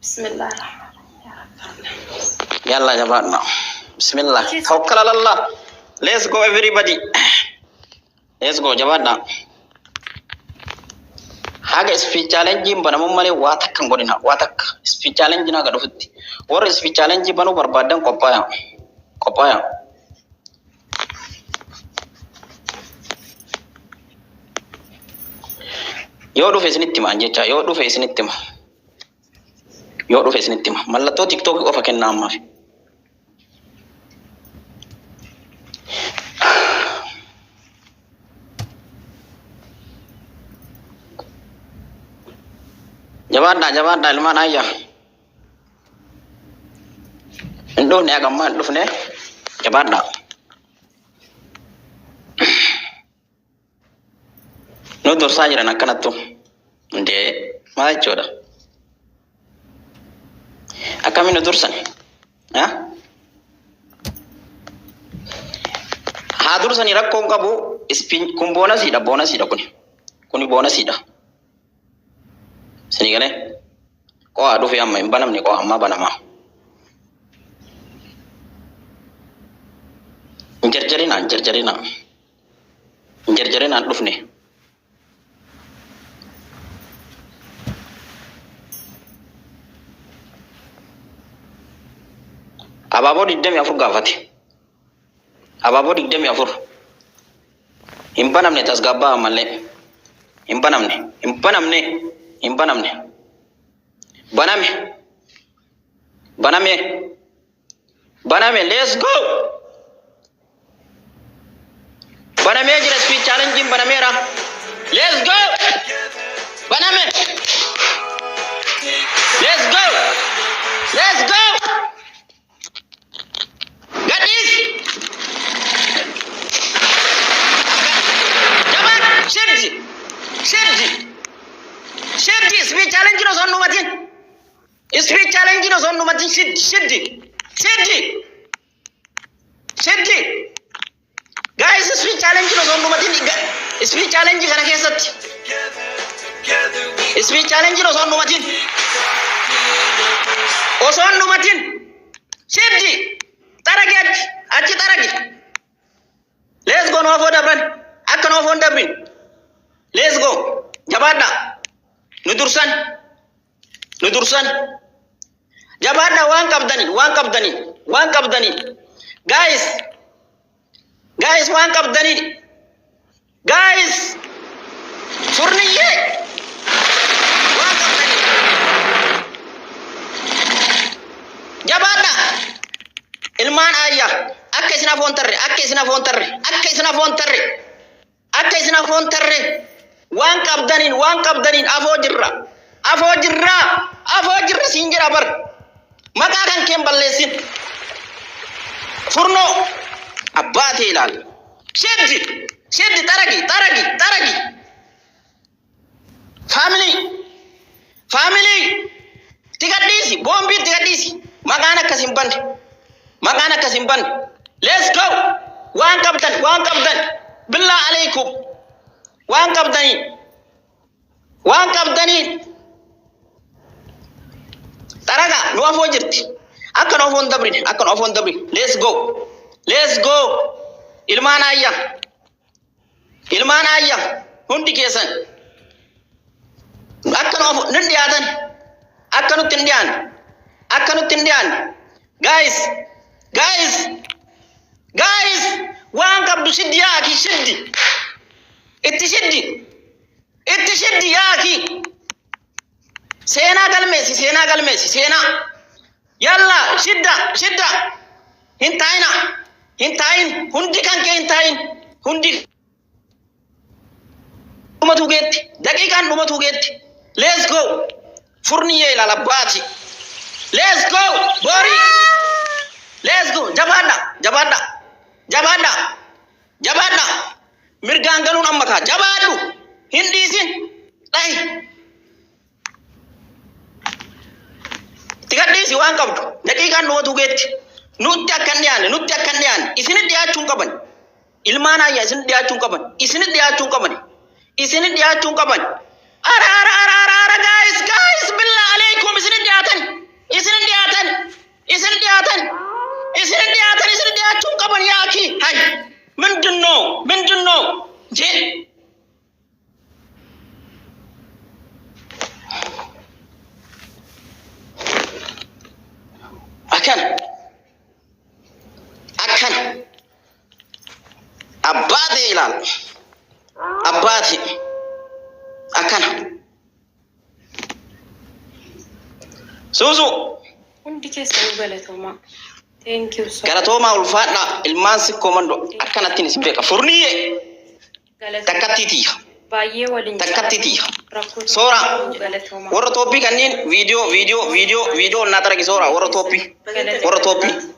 بسم الله الرحمن الرحيم. يلا يا جماعة بسم الله توكل على الله. Let's go everybody. Let's go جماعة. Haga speech challenge bana mummale watakkan godina watak speech challenge na ga dufutti war speech challenge banu barbadan kopaya yo du fesinitti ma jecha yo du fesinitti ma mallato tiktok ofa kenna amma jawaadha ilmaan ayya indoo ne agamma dufne jawaadha no dorsaa jiran akkanattu inde maal jechuudha akkamiin dursan haa dursanii rakkoon qabu kun boonasiidha kuni boonasiidha Senigale, kau aduh ya main banam ni kau amma banama. Incer-cerina aduh ni. Ababo di dem ya fur gafati. Ababo di dem ya fur. Impanam ni tas gabba malle. Impanam ni. Baname, let's go. Baname jira speech challenge banamera. Let's go. Baname. Let's go. Gadis. Jaman, Shedji, speech challenge no son numatin. Speech challenge no son numatin. Shedji. Guys, speech challenge no son numatin. Speech challenge kana kesatti. Speech challenge no son numatin. O son numatin. Shedji. Taragi. Let's go no for dabran. Akka no for dabin. Let's go. Jabada. Nudursan. Jabada wan kapdani. Guys, wan kapdani. Guys, furniye. Wan kapdani. Jabada. Ilman ayah. Akka isna phone tarre. Wan kapdanin afo jirra sinjira bar maka kan ken ballesin furno abbate ilal sheddi taragi family tigadisi bombi makana kasimban let's go wan kapdan billah alaikum wan kapdani taraga no afo jirti akka no fon dabri let's go ilmana ayya hundi kesan akka no ndiyatan akka no tindian guys wan kabdu shiddi yaki itti shiddi yaki Sena galmesi. Yalla, shidda. Hintain. Hundi kanke hintain. Hundi. Dakikan dumatu getti. Let's go. Furniye la labati. Let's go. Bori. Let's go. Jabada. Mirgangalun ammaka. Jabadu. Hindisin. Dai. Tigadisi wan qabdu daqiiqan dhumatu geetti nutti akkan dhiyaanne isin dhiyaachuun qaban ilmaan ayya isin dhiyaachuun qaban ara guys billah alaikum isin dhiyaatan abbaate ilaal abbaate akkana suusu hundi keessanii galatooma. Thank you so. galatooma ulfaadha ilmaan si komando akkanatti ni beeka furniye takkattiitiya baay'ee waliin takkattiitiya soora warra toopii kanneen viidiyoo naa taraki soora warra toopii